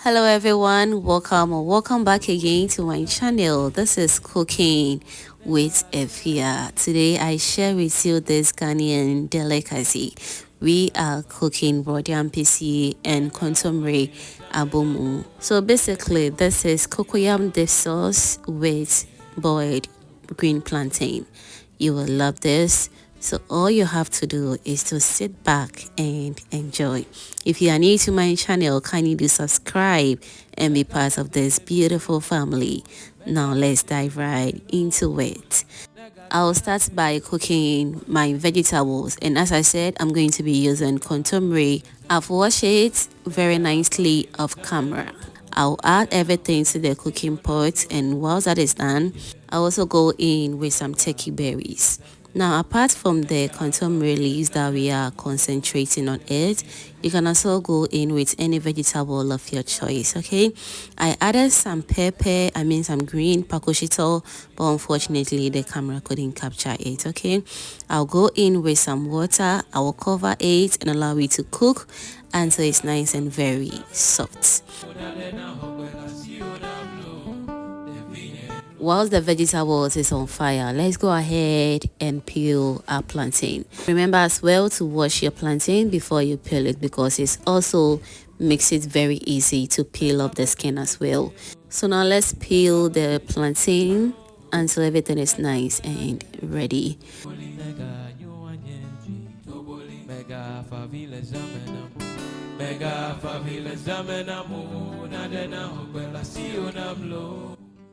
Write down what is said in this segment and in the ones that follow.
Hello everyone, welcome or welcome back again to my channel. This is Cooking with Efia. Today I share with you this Ghanaian delicacy. We are cooking body Ampesi and Kontomire Abomu. So basically this is Cocoyam dip sauce with boiled green plantain. You will love this. So all you have to do is to sit back and enjoy. If you are new to my channel, kindly do subscribe and be part of this beautiful family. Now let's dive right into it. I'll start by cooking my vegetables, and as I said, I'm going to be using kontomire. I've washed it very nicely off camera. I'll add everything to the cooking pot, and while that is done, I'll also go in with some turkey berries. Now, apart from the kontomire leaves that we are concentrating on it, you can also go in with any vegetable of your choice, okay? I added some pepper, some green pakoshito, but unfortunately the camera couldn't capture it, okay? I'll go in with some water, I will cover it and allow it to cook until it's nice and very soft. Whilst the vegetables is on fire, let's go ahead and peel our plantain. Remember as well to wash your plantain before you peel it, because it also makes it very easy to peel off the skin as well. So now let's peel the plantain until everything is nice and ready.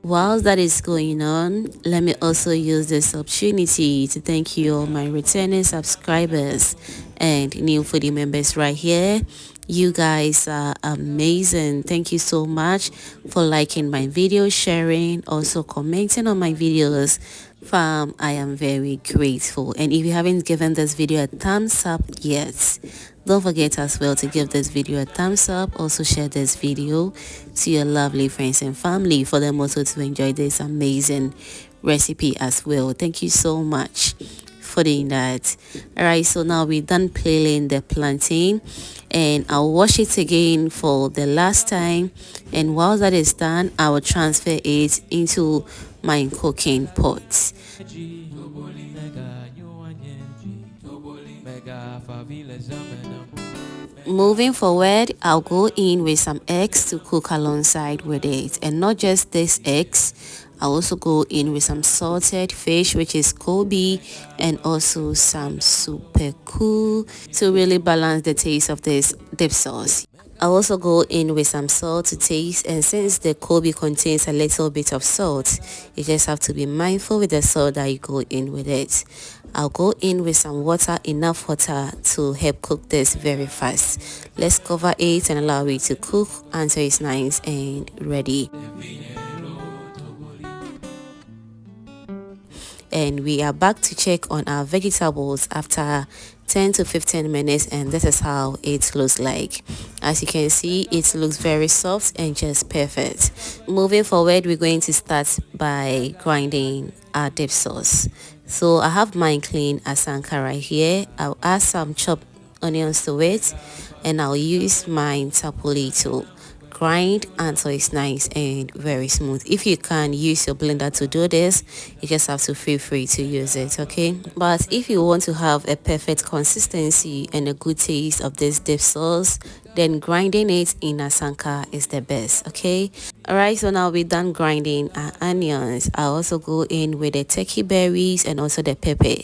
Whilst that is going on, let me also use this opportunity to thank you all my returning subscribers and new foodie members right here. You guys are amazing. Thank you so much for liking my video, sharing, also commenting on my videos. Fam, I am very grateful. And if you haven't given this video a thumbs up yet, don't forget as well to give this video a thumbs up. Also share this video to your lovely friends and family for them also to enjoy this amazing recipe as well. Thank you so much for doing that. Alright, so now we're done peeling the plantain, and I'll wash it again for the last time, and while that is done, I will transfer it into my cooking pot. Moving forward, I'll go in with some eggs to cook alongside with it, and not just these eggs, I'll also go in with some salted fish, which is Kobe, and also some super cool to really balance the taste of this dip sauce. I'll also go in with some salt to taste, and since the Kobe contains a little bit of salt, you just have to be mindful with the salt that you go in with it. I'll go in with some water, enough water to help cook this very fast. Let's cover it and allow it to cook until it's nice and ready. And we are back to check on our vegetables after 10 to 15 minutes, and this is how it looks like. As you can see, it looks very soft and just perfect. Moving forward, we're going to start by grinding our dip sauce. So I have mine clean asanka right here. I'll add some chopped onions to it, and I'll use my tapoli to grind until it's nice and very smooth. If you can use your blender to do this, you just have to feel free to use it, okay? But if you want to have a perfect consistency and a good taste of this dip sauce, then grinding it in asanka is the best, okay? Alright, so now we're done grinding our onions. I'll also go in with the turkey berries and also the pepper.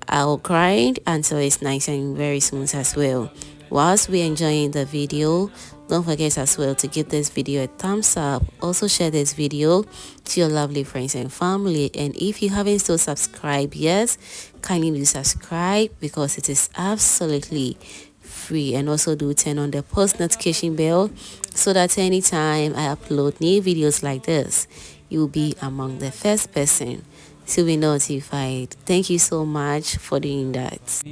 I'll grind until it's nice and very smooth as well. Whilst we're enjoying the video, don't forget as well to give this video a thumbs up. Also share this video to your lovely friends and family. And if you haven't still subscribed yet, kindly do subscribe because it is absolutely free. And also do turn on the post notification bell so that anytime I upload new videos like this, you'll be among the first person to be notified. Thank you so much for doing that.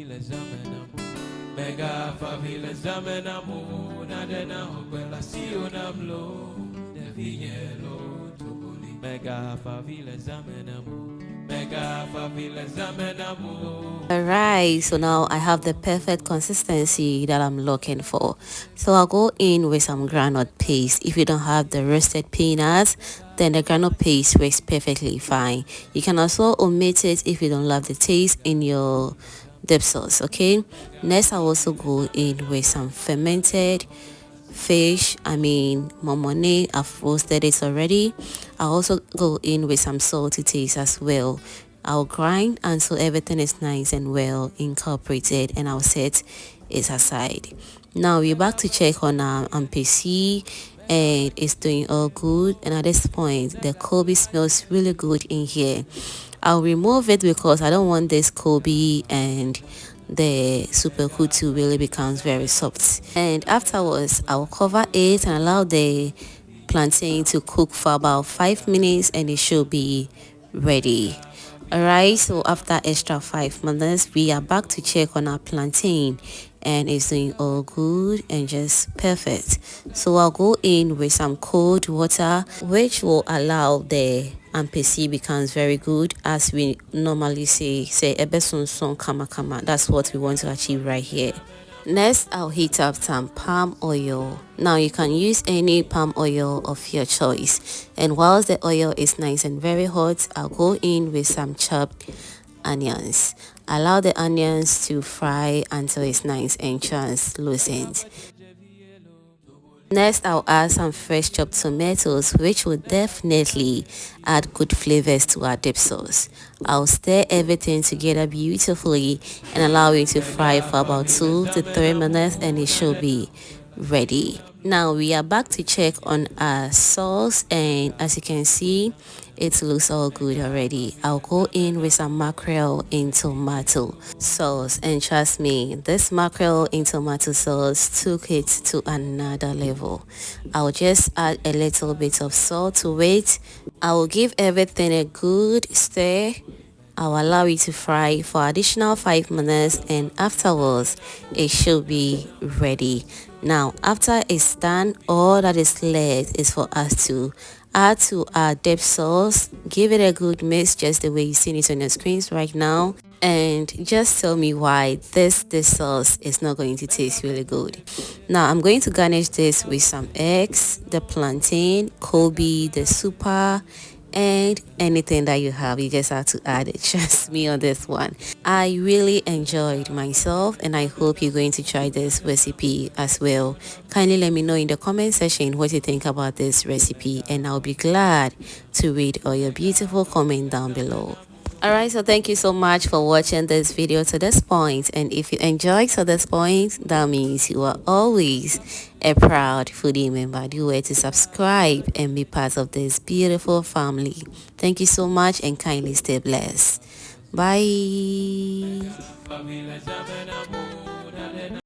Mega favela zamena mu na dena hokwela siona mlo de vinyelo toboli mega favela zamena mu Alright, so now I have the perfect consistency that I'm looking for. So I'll go in with some groundnut paste. If you don't have the roasted peanuts, then the groundnut paste works perfectly fine. You can also omit it if you don't love the taste in your dip sauce. Okay, next I'll also go in with some fermented fish, momone. I've roasted it already. I'll also go in with some salty taste as well. I'll grind until everything is nice and well incorporated, and I'll set it aside. Now we're back to check on our Ampesi, and it's doing all good. And at this point the Kobe smells really good in here. I'll remove it because I don't want this Kobe and the super cool to really becomes very soft. And afterwards I'll cover it and allow the plantain to cook for about 5 minutes, and it should be ready. Alright, so after extra 5 minutes we are back to check on our plantain, and it's doing all good and just perfect. So I'll go in with some cold water, which will allow the Ampesi becomes very good, as we normally say ebeson son kama kama. That's what we want to achieve right here. Next, I'll heat up some palm oil. Now you can use any palm oil of your choice, and whilst the oil is nice and very hot, I'll go in with some chopped onions. Allow the onions to fry until it's nice and translucent. Next, I'll add some fresh chopped tomatoes, which will definitely add good flavors to our dip sauce. I'll stir everything together beautifully and allow it to fry for about 2 to 3 minutes, and it should be ready. Now we are back to check on our sauce, and as you can see, it looks all good already. I'll go in with some mackerel in tomato sauce, and trust me, this mackerel in tomato sauce took it to another level. I'll just add a little bit of salt to it. I will give everything a good stir. I'll allow it to fry for additional 5 minutes, and afterwards it should be ready. Now after it's done, all that is left is for us to add to our dip sauce. Give it a good mix, just the way you see it on your screens right now, and just tell me why this sauce is not going to taste really good. Now I'm going to garnish this with some eggs, the plantain, Kobe, the super, and anything that you have. You just have to add it. Trust me on this one. I really enjoyed myself, and I hope you're going to try this recipe as well. Kindly let me know in the comment section what you think about this recipe, and I'll be glad to read all your beautiful comments down below. Alright, so thank you so much for watching this video to this point, and if you enjoyed to this point, that means you are always a proud foodie member. Do wait to subscribe and be part of this beautiful family. Thank you so much, and kindly stay blessed. Bye.